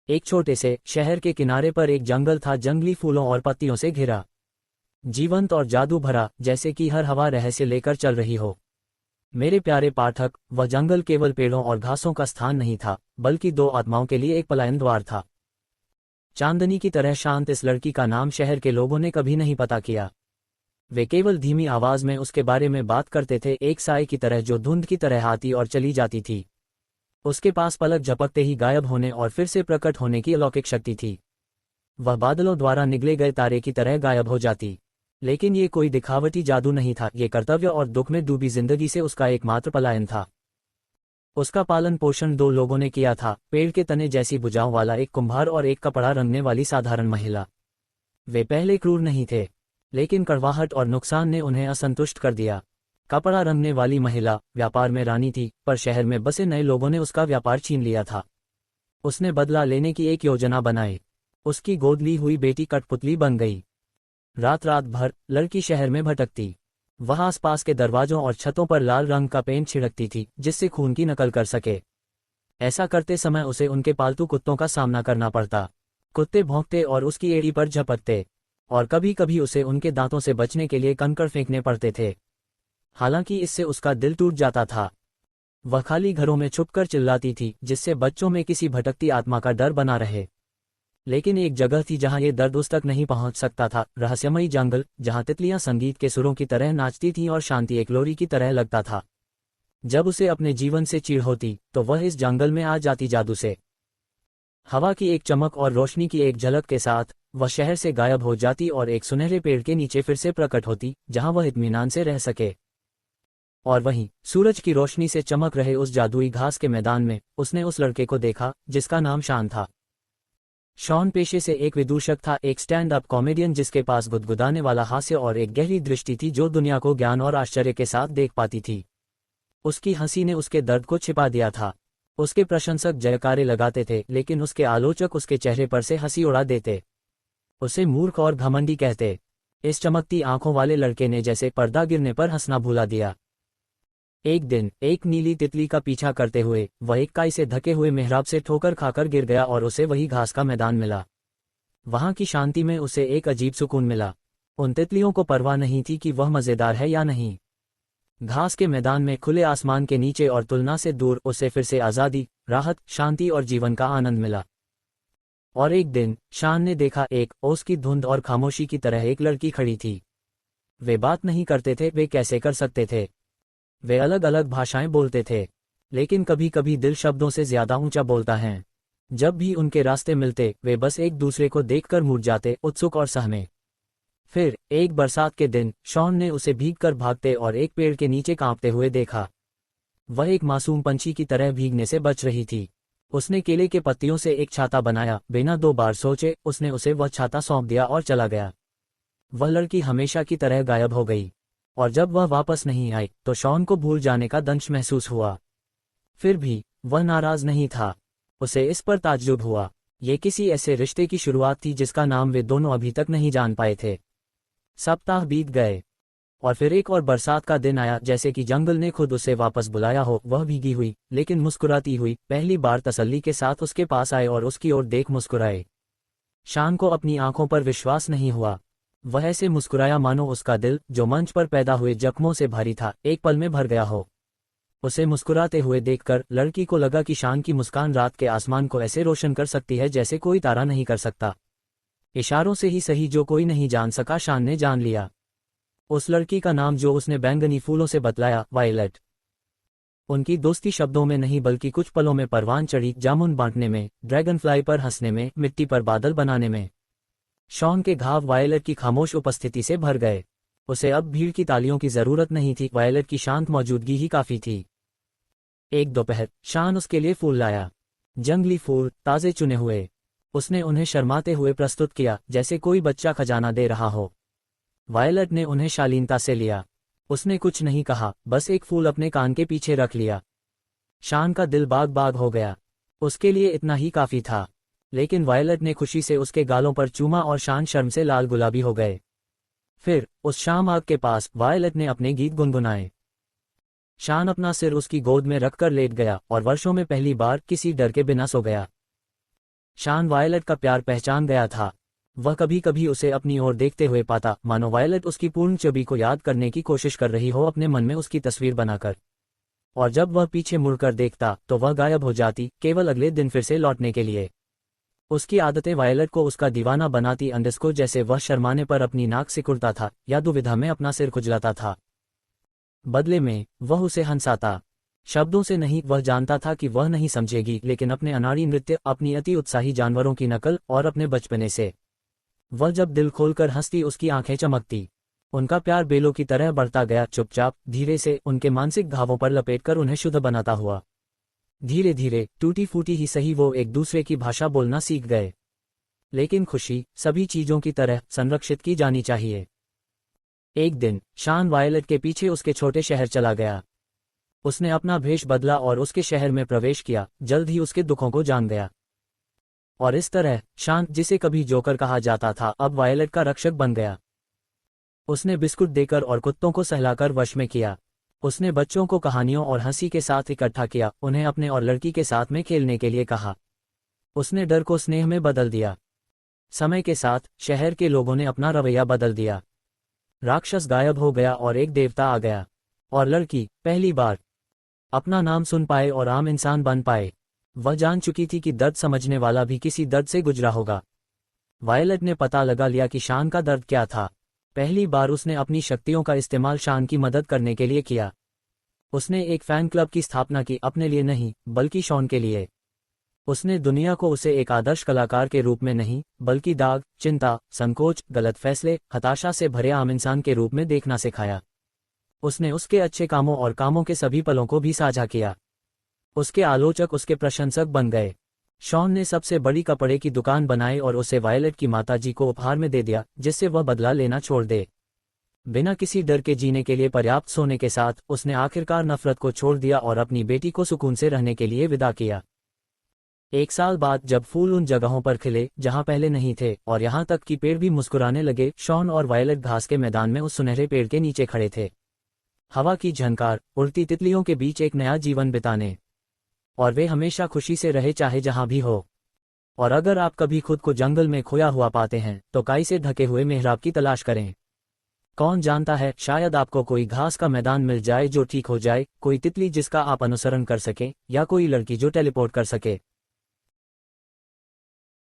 एक छोटे से शहर के किनारे पर एक जंगल था, जंगली फूलों और पत्तियों से घिरा, जीवंत और जादू भरा, जैसे कि हर हवा रहस्य लेकर चल रही हो। मेरे प्यारे पाठक, वह जंगल केवल पेड़ों और घासों का स्थान नहीं था, बल्कि दो आत्माओं के लिए एक पलायन द्वार था। चांदनी की तरह शांत इस लड़की का नाम शहर के लोगों ने कभी नहीं पता किया। वे केवल धीमी आवाज में उसके बारे में बात करते थे, एक साए की तरह जो धुंध की तरह आती और चली जाती थी। उसके पास पलक झपकते ही गायब होने और फिर से प्रकट होने की अलौकिक शक्ति थी। वह बादलों द्वारा निगले गए तारे की तरह गायब हो जाती। लेकिन ये कोई दिखावटी जादू नहीं था, ये कर्तव्य और दुख में डूबी जिंदगी से उसका एकमात्र पलायन था। उसका पालन पोषण दो लोगों ने किया था, पेड़ के तने जैसी भुजाओं वाला एक कुम्हार और एक कपड़ा रंगने वाली साधारण महिला। वे पहले क्रूर नहीं थे, लेकिन कड़वाहट और नुकसान ने उन्हें असंतुष्ट कर दिया। कपड़ा रंगने वाली महिला व्यापार में रानी थी, पर शहर में बसे नए लोगों ने उसका व्यापार छीन लिया था। उसने बदला लेने की एक योजना बनाई। उसकी गोद ली हुई बेटी कठपुतली बन गई। रात रात भर लड़की शहर में भटकती। वह आसपास के दरवाजों और छतों पर लाल रंग का पेंट छिड़कती थी, जिससे खून की नकल कर सके। ऐसा करते समय उसे उनके पालतू कुत्तों का सामना करना पड़ता। कुत्ते भौंकते और उसकी एड़ी पर झपटते, और कभी कभी उसे उनके दांतों से बचने के लिए कंकड़ फेंकने पड़ते थे। हालांकि इससे उसका दिल टूट जाता था। वह खाली घरों में छुपकर चिल्लाती थी, जिससे बच्चों में किसी भटकती आत्मा का डर बना रहे। लेकिन एक जगह थी जहां ये दर्द उस तक नहीं पहुंच सकता था, रहस्यमयी जंगल, जहां तितलियां संगीत के सुरों की तरह नाचती थीं और शांति एक लोरी की तरह लगता था। जब उसे अपने जीवन से चिढ़ होती, तो वह इस जंगल में आ जाती जादू से। हवा की एक चमक और रोशनी की एक झलक के साथ वह शहर से गायब हो जाती और एक सुनहरे पेड़ के नीचे फिर से प्रकट होती, जहां वह इत्मीनान से रह सके। और वहीं सूरज की रोशनी से चमक रहे उस जादुई घास के मैदान में उसने उस लड़के को देखा, जिसका नाम शॉन था। शॉन पेशे से एक विदूषक था, एक स्टैंड अप कॉमेडियन जिसके पास गुदगुदाने वाला हास्य और एक गहरी दृष्टि थी जो दुनिया को ज्ञान और आश्चर्य के साथ देख पाती थी। उसकी हंसी ने उसके दर्द को छिपा दिया था। उसके प्रशंसक जयकारे लगाते थे, लेकिन उसके आलोचक उसके चेहरे पर से हंसी उड़ा देते, उसे मूर्ख और घमंडी कहते। इस चमकती आंखों वाले लड़के ने जैसे पर्दा गिरने पर हंसना भुला दिया। एक दिन एक नीली तितली का पीछा करते हुए वह एक काई से ढके हुए मेहराब से ठोकर खाकर गिर गया और उसे वही घास का मैदान मिला। वहां की शांति में उसे एक अजीब सुकून मिला। उन तितलियों को परवाह नहीं थी कि वह मजेदार है या नहीं। घास के मैदान में खुले आसमान के नीचे और तुलना से दूर उसे फिर से आज़ादी, राहत, शांति और जीवन का आनंद मिला। और एक दिन शॉन ने देखा, एक ओस की धुंध और खामोशी की तरह एक लड़की खड़ी थी। वे बात नहीं करते थे, वे कैसे कर सकते थे। वे अलग अलग भाषाएं बोलते थे, लेकिन कभी कभी दिल शब्दों से ज्यादा ऊंचा बोलता है। जब भी उनके रास्ते मिलते वे बस एक दूसरे को देखकर मुड़ जाते, उत्सुक और सहमे। फिर एक बरसात के दिन शॉन ने उसे भीगकर भागते और एक पेड़ के नीचे कांपते हुए देखा। वह एक मासूम पंछी की तरह भीगने से बच रही थी। उसने केले के पत्तियों से एक छाता बनाया, बिना 2 बार सोचे उसने उसे वह छाता सौंप दिया और चला गया। वह लड़की हमेशा की तरह गायब हो गई, और जब वह वापस नहीं आई तो शॉन को भूल जाने का दंश महसूस हुआ। फिर भी वह नाराज नहीं था। उसे इस पर ताज्जुब हुआ। ये किसी ऐसे रिश्ते की शुरुआत थी जिसका नाम वे दोनों अभी तक नहीं जान पाए थे। सप्ताह बीत गए, और फिर एक और बरसात का दिन आया, जैसे कि जंगल ने खुद उसे वापस बुलाया हो। वह भीगी हुई लेकिन मुस्कुराती हुई पहली बार तसल्ली के साथ उसके पास आए और उसकी ओर देख मुस्कुराए। शॉन को अपनी आंखों पर विश्वास नहीं हुआ। वह ऐसे मुस्कुराया मानो उसका दिल, जो मंच पर पैदा हुए जख्मों से भारी था, एक पल में भर गया हो। उसे मुस्कुराते हुए देखकर लड़की को लगा कि शॉन की मुस्कान रात के आसमान को ऐसे रोशन कर सकती है जैसे कोई तारा नहीं कर सकता। इशारों से ही सही, जो कोई नहीं जान सका, शॉन ने जान लिया। उस लड़की का नाम, जो उसने बैंगनी फूलों से बतलाया, वायलेट। उनकी दोस्ती शब्दों में नहीं बल्कि कुछ पलों में परवान चढ़ी, जामुन बांटने में, ड्रैगन फ्लाई पर हंसने में, मिट्टी पर बादल बनाने में। शॉन के घाव वायलेट की खामोश उपस्थिति से भर गए। उसे अब भीड़ की तालियों की जरूरत नहीं थी, वायलेट की शांत मौजूदगी ही काफी थी। एक दोपहर शॉन उसके लिए फूल लाया, जंगली फूल, ताजे चुने हुए। उसने उन्हें शर्माते हुए प्रस्तुत किया, जैसे कोई बच्चा खजाना दे रहा हो। वायलेट ने उन्हें शालीनता से लिया। उसने कुछ नहीं कहा, बस एक फूल अपने कान के पीछे रख लिया। शॉन का दिल बाग बाग हो गया। उसके लिए इतना ही काफी था। लेकिन वायलेट ने खुशी से उसके गालों पर चूमा और शॉन शर्म से लाल गुलाबी हो गए। फिर उस शाम आग के पास वायलेट ने अपने गीत गुनगुनाए। शॉन अपना सिर उसकी गोद में रखकर लेट गया और वर्षों में पहली बार किसी डर के बिना सो गया। शान वायलट का प्यार पहचान गया था। वह कभी कभी उसे अपनी ओर देखते हुए पाता, मानो वायलट उसकी पूर्ण छवि को याद करने की कोशिश कर रही हो, अपने मन में उसकी तस्वीर बनाकर। और जब वह पीछे मुड़कर देखता तो वह गायब हो जाती, केवल अगले दिन फिर से लौटने के लिए। उसकी आदतें वायलट को उसका दीवाना बनाती, अंडस्को जैसे वह शर्माने पर अपनी नाक सिकुड़ता था या दुविधा में अपना सिर खुजलाता था। बदले में वह उसे हंसाता, शब्दों से नहीं। वह जानता था कि वह नहीं समझेगी, लेकिन अपने अनाड़ी नृत्य, अपनी अति उत्साही जानवरों की नकल और अपने बचपने से वह जब दिल खोलकर हंसती, उसकी आंखें चमकती। उनका प्यार बेलों की तरह बढ़ता गया, चुपचाप, धीरे से, उनके मानसिक घावों पर लपेटकर उन्हें शुद्ध बनाता हुआ। धीरे धीरे, टूटी फूटी ही सही, वो एक दूसरे की भाषा बोलना सीख गए। लेकिन खुशी सभी चीजों की तरह संरक्षित की जानी चाहिए। एक दिन शान वायलट के पीछे उसके छोटे शहर चला गया। उसने अपना भेष बदला और उसके शहर में प्रवेश किया। जल्द ही उसके दुखों को जान गया। और इस तरह शान, जिसे कभी जोकर कहा जाता था, अब वायलट का रक्षक बन गया। उसने बिस्कुट देकर और कुत्तों को सहलाकर वश में किया। उसने बच्चों को कहानियों और हंसी के साथ इकट्ठा किया, उन्हें अपने और लड़की के साथ में खेलने के लिए कहा। उसने डर को स्नेह में बदल दिया। समय के साथ शहर के लोगों ने अपना रवैया बदल दिया। राक्षस गायब हो गया और एक देवता आ गया। और लड़की पहली बार अपना नाम सुन पाए और आम इंसान बन पाए। वह जान चुकी थी कि दर्द समझने वाला भी किसी दर्द से गुजरा होगा। वायलट ने पता लगा लिया कि शान का दर्द क्या था। पहली बार उसने अपनी शक्तियों का इस्तेमाल शान की मदद करने के लिए किया। उसने एक फैन क्लब की स्थापना की, अपने लिए नहीं बल्कि शॉन के लिए। उसने दुनिया को उसे एक आदर्श कलाकार के रूप में नहीं, बल्कि दाग, चिंता, संकोच, गलत फैसले, हताशा से भरे आम इंसान के रूप में देखना सिखाया। उसने उसके अच्छे कामों और कामों के सभी पलों को भी साझा किया। उसके आलोचक उसके प्रशंसक बन गए। शॉन ने सबसे बड़ी कपड़े की दुकान बनाई और उसे वायलट की माताजी को उपहार में दे दिया, जिससे वह बदला लेना छोड़ दे। बिना किसी डर के जीने के लिए पर्याप्त सोने के साथ उसने आखिरकार नफरत को छोड़ दिया और अपनी बेटी को सुकून से रहने के लिए विदा किया। 1 साल बाद जब फूल उन जगहों पर खिले जहां पहले नहीं थे, और यहां तक कि पेड़ भी मुस्कुराने लगे, शॉन और वायलट घास के मैदान में उस सुनहरे पेड़ के नीचे खड़े थे। हवा की झनकार, उड़ती तितलियों के बीच एक नया जीवन बिताने। और वे हमेशा खुशी से रहे, चाहे जहां भी हो। और अगर आप कभी खुद को जंगल में खोया हुआ पाते हैं तो काई से ढके हुए मेहराब की तलाश करें। कौन जानता है, शायद आपको कोई घास का मैदान मिल जाए जो ठीक हो जाए, कोई तितली जिसका आप अनुसरण कर सकें, या कोई लड़की जो टेलीपोर्ट कर सके।